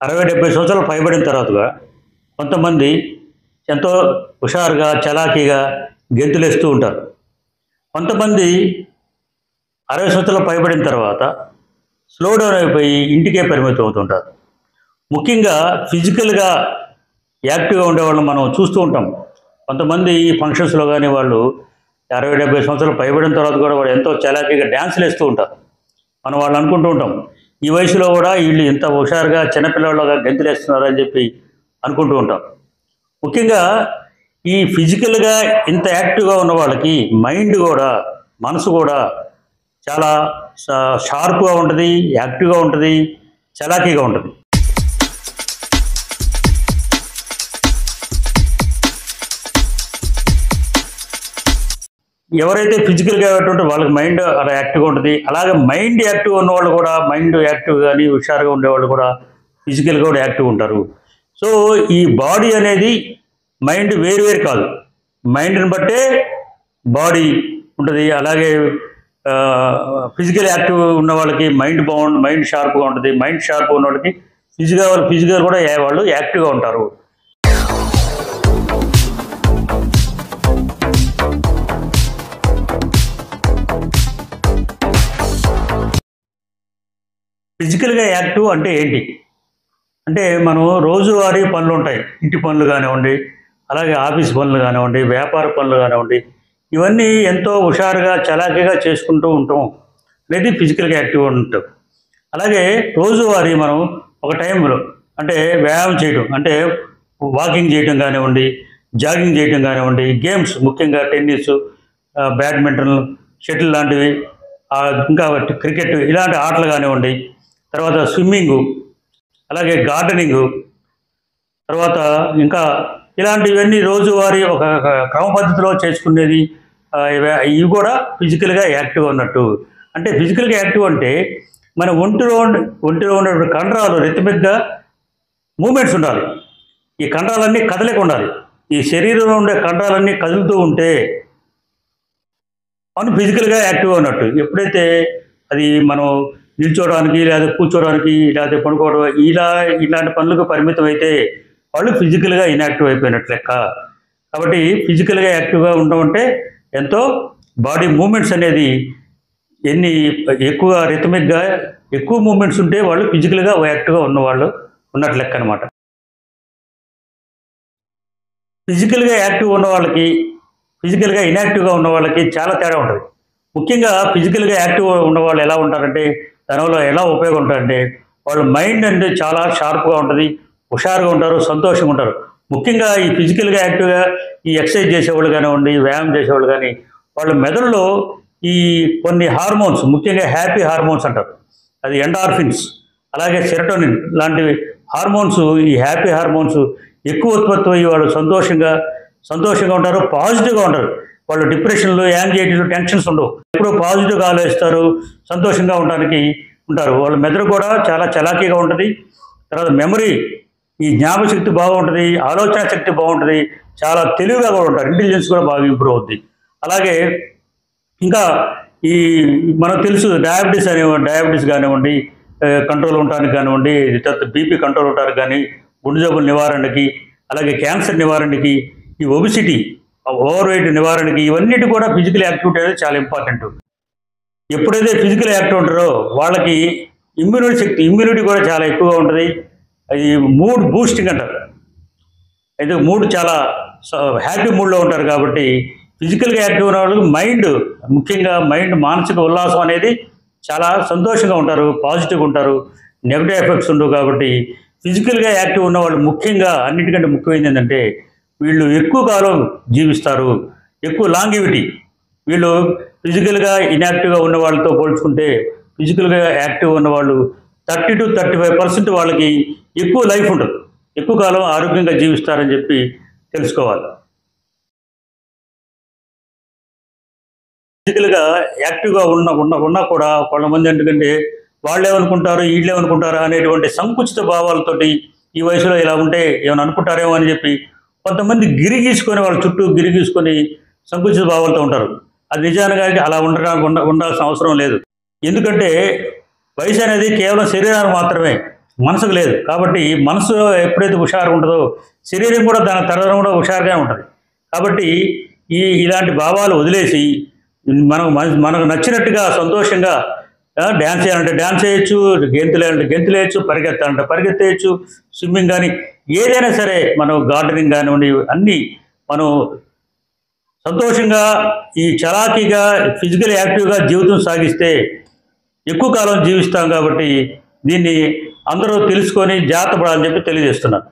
60-70 సంవత్సరాలు పైబడిన తర్వాతగా కొంతమంది ఎంతో హుషారుగా చలాకీగా గెంతులేస్తూ ఉంటారు. కొంతమంది 60 సంవత్సరాలు పైబడిన తర్వాత స్లో డౌన్ అయిపోయి ఇంటికే పరిమితం అవుతుంటారు. ముఖ్యంగా ఫిజికల్గా యాక్టివ్గా ఉండేవాళ్ళని మనం చూస్తూ ఉంటాం. కొంతమంది ఈ ఫంక్షన్స్లో కానీ వాళ్ళు 60-70 సంవత్సరాలు పైబడిన తర్వాత కూడా వాళ్ళు ఎంతో చలాకీగా డ్యాన్సులు వేస్తూ ఉంటారు. మనం వాళ్ళు అనుకుంటూ ఉంటాం, ఈ వయసులో కూడా వీళ్ళు ఇంత హుషారుగా చిన్నపిల్లలుగా గెంతులేస్తున్నారు అని చెప్పి అనుకుంటూ ఉంటాం. ముఖ్యంగా ఈ ఫిజికల్గా ఇంత యాక్టివ్గా ఉన్న వాళ్ళకి మైండ్ కూడా, మనసు కూడా చాలా షార్ప్గా ఉంటుంది, యాక్టివ్గా ఉంటుంది, చలాకీగా ఉంటుంది. ఎవరైతే ఫిజికల్గా ఉంటే వాళ్ళకి మైండ్ అలా యాక్టివ్గా ఉంటుంది. అలాగే మైండ్ యాక్టివ్ ఉన్నవాళ్ళు కూడా, మైండ్ యాక్టివ్ కానీ హుషారుగా ఉండేవాళ్ళు కూడా ఫిజికల్గా కూడా యాక్టివ్ ఉంటారు. సో ఈ బాడీ అనేది మైండ్ వేరు వేరు కాదు, మైండ్ని బట్టే బాడీ ఉంటుంది. అలాగే ఫిజికల్ యాక్టివ్ ఉన్న వాళ్ళకి మైండ్ షార్ప్గా ఉంటుంది, మైండ్ షార్ప్గా ఉన్న వాళ్ళకి ఫిజికల్ కూడా వాళ్ళు యాక్టివ్గా ఉంటారు. ఫిజికల్గా యాక్టివ్ అంటే ఏంటి అంటే, మనం రోజువారీ పనులు ఉంటాయి, ఇంటి పనులు కానివ్వండి, అలాగే ఆఫీస్ పనులు కానివ్వండి, వ్యాపార పనులు కానివ్వండి, ఇవన్నీ ఎంతో హుషారుగా చలాకీగా చేసుకుంటూ ఉంటాం అనేది ఫిజికల్గా యాక్టివ్గా ఉంటాం. అలాగే రోజువారీ మనం ఒక టైంలో అంటే వ్యాయామం చేయడం, అంటే వాకింగ్ చేయడం కానివ్వండి, జాగింగ్ చేయడం కానివ్వండి, గేమ్స్ ముఖ్యంగా టెన్నిస్, బ్యాడ్మింటన్, షటిల్ లాంటివి, ఇంకా క్రికెట్ ఇలాంటి ఆటలు కానివ్వండి, తర్వాత స్విమ్మింగు, అలాగే గార్డెనింగు, తర్వాత ఇంకా ఇలాంటివన్నీ రోజువారీ ఒక క్రమ పద్ధతిలో చేసుకునేది. ఇవి కూడా ఫిజికల్గా యాక్టివ్ అన్నట్టు. అంటే ఫిజికల్గా యాక్టివ్ అంటే మన ఒంటిలో ఉన్నటువంటి కండరాలు రిథమిక్గా మూమెంట్స్ ఉండాలి. ఈ కండరాలన్నీ కదలిక ఉండాలి. ఈ శరీరంలో ఉండే కండరాలన్నీ కదులుతూ ఉంటే మనం ఫిజికల్గా యాక్టివ్ అన్నట్టు. ఎప్పుడైతే అది మనం నిల్చోవడానికి, లేదా కూర్చోవడానికి, లేదా పడుకోవడం ఇలాంటి పనులకు పరిమితం అయితే వాళ్ళు ఫిజికల్గా ఇన్యాక్టివ్ అయిపోయినట్లు లెక్క. కాబట్టి ఫిజికల్గా యాక్టివ్గా ఉండడం అంటే ఎంతో బాడీ మూమెంట్స్ అనేది ఎక్కువ రిథమిక్గా ఎక్కువ మూమెంట్స్ ఉంటే వాళ్ళు ఫిజికల్గా యాక్టివ్గా ఉన్నవాళ్ళు ఉన్నట్లు లెక్క అనమాట. ఫిజికల్గా యాక్టివ్ ఉన్న వాళ్ళకి, ఫిజికల్గా ఇన్యాక్టివ్గా ఉన్న వాళ్ళకి చాలా తేడా ఉంటుంది. ముఖ్యంగా ఫిజికల్గా యాక్టివ్ ఉన్నవాళ్ళు ఎలా ఉంటారంటే, దానివల్ల ఎలా ఉపయోగం ఉంటారంటే, వాళ్ళ మైండ్ అంటే చాలా షార్ప్గా ఉంటుంది, హుషారుగా ఉంటారు, సంతోషంగా ఉంటారు. ముఖ్యంగా ఈ ఫిజికల్గా యాక్టివ్గా ఈ ఎక్సర్సైజ్ చేసేవాళ్ళు కానివ్వండి, వ్యాయామం చేసేవాళ్ళు కానీ, వాళ్ళ మెదడులో ఈ కొన్ని హార్మోన్స్, ముఖ్యంగా హ్యాపీ హార్మోన్స్ అంటారు, అది ఎండార్ఫిన్స్, అలాగే సెరటోనిన్ లాంటివి హార్మోన్స్, ఈ హ్యాపీ హార్మోన్స్ ఎక్కువ ఉత్పత్తి అయ్యి వాళ్ళు సంతోషంగా ఉంటారు, పాజిటివ్గా ఉంటారు. వాళ్ళు డిప్రెషన్లు, యాంగ్జైటీలు, టెన్షన్స్ ఉండవు. ఎప్పుడూ పాజిటివ్గా ఆలోచిస్తారు, సంతోషంగా ఉండడానికి ఉంటారు. వాళ్ళ మెదడు కూడా చాలా చలాకీగా ఉంటుంది. తర్వాత మెమరీ, ఈ జ్ఞాపశక్తి బాగుంటుంది, ఆలోచన శక్తి బాగుంటుంది, చాలా తెలివిగా కూడా ఉంటారు, ఇంటెలిజెన్స్ కూడా బాగా ఇంప్రూవ్ అవుతుంది. అలాగే ఇంకా ఈ మనకు తెలుసు డయాబెటీస్ కానివ్వండి, కంట్రోల్ ఉండడానికి కానివ్వండి, తర్వాత బీపీ కంట్రోల్ ఉండడానికి కానీ, గుండె జబ్బుల నివారణకి, అలాగే క్యాన్సర్ నివారణకి, ఈ ఒబిసిటీ, ఓవర్ వెయిట్ నివారణకి, ఇవన్నిటి కూడా ఫిజికల్ యాక్టివిటీ అనేది చాలా ఇంపార్టెంట్. ఎప్పుడైతే ఫిజికల్ యాక్టివ్ ఉంటారో వాళ్ళకి ఇమ్యూనిటీ కూడా చాలా ఎక్కువగా ఉంటుంది. అది మూడ్ బూస్టింగ్ అంటారు. అయితే మూడ్ చాలా హ్యాపీ మూడ్లో ఉంటారు. కాబట్టి ఫిజికల్గా యాక్టివ్ ఉన్న వాళ్ళకి ముఖ్యంగా మానసిక ఉల్లాసం అనేది చాలా సంతోషంగా ఉంటారు, పాజిటివ్గా ఉంటారు, నెగిటివ్ ఎఫెక్ట్స్ ఉండవు. కాబట్టి ఫిజికల్గా యాక్టివ్ ఉన్న వాళ్ళు ముఖ్యంగా అన్నిటికంటే ముఖ్యమైనది ఏంటంటే వీళ్ళు ఎక్కువ కాలం జీవిస్తారు, ఎక్కువ లాంగివిటీ. వీళ్ళు ఫిజికల్గా ఇన్యాక్టివ్గా ఉన్న వాళ్ళతో పోల్చుకుంటే ఫిజికల్గా యాక్టివ్ ఉన్న వాళ్ళు 30 to 35% వాళ్ళకి ఎక్కువ లైఫ్ ఉంటుంది, ఎక్కువ కాలం ఆరోగ్యంగా జీవిస్తారని చెప్పి తెలుసుకోవాలి. ఫిజికల్గా యాక్టివ్గా ఉన్నా కూడా కొంతమంది ఎందుకంటే వాళ్ళేమనుకుంటారు, వీళ్ళేమనుకుంటారా అనేటువంటి సంకుచిత భావాలతోటి ఈ వయసులో ఇలా ఉంటే ఏమైనా అనుకుంటారేమో అని చెప్పి కొంతమంది వాళ్ళ చుట్టూ గిరిగీసుకొని సంకుచిత భావాలతో ఉంటారు. అది నిజానికి అలా ఉండాల్సిన అవసరం లేదు. ఎందుకంటే వయసు అనేది కేవలం శరీరానికి మాత్రమే, మనసుకు లేదు. కాబట్టి మనసు ఎప్పుడైతే హుషారుగా ఉంటుందో శరీరం కూడా దాని తరగడం కూడా హుషారుగా ఉంటుంది. కాబట్టి ఇలాంటి భావాలు వదిలేసి మనకు నచ్చినట్టుగా సంతోషంగా డ్యాన్స్ చేయాలంటే డ్యాన్స్ చేయొచ్చు, గెంతులేయాలంటే గెంతులేయచ్చు, పరిగెత్తాలంటే పరిగెత్తేయచ్చు, స్విమ్మింగ్ కానీ ఏదైనా సరే, మనం గార్డెనింగ్ కానివ్వండి, అన్నీ మనం సంతోషంగా ఈ చలాకీగా ఫిజికల్ యాక్టివ్గా జీవితం సాగిస్తే ఎక్కువ కాలం జీవిస్తాం. కాబట్టి దీన్ని అందరూ తెలుసుకొని జాగ్రత్త పడాలని చెప్పి తెలియజేస్తున్నాను.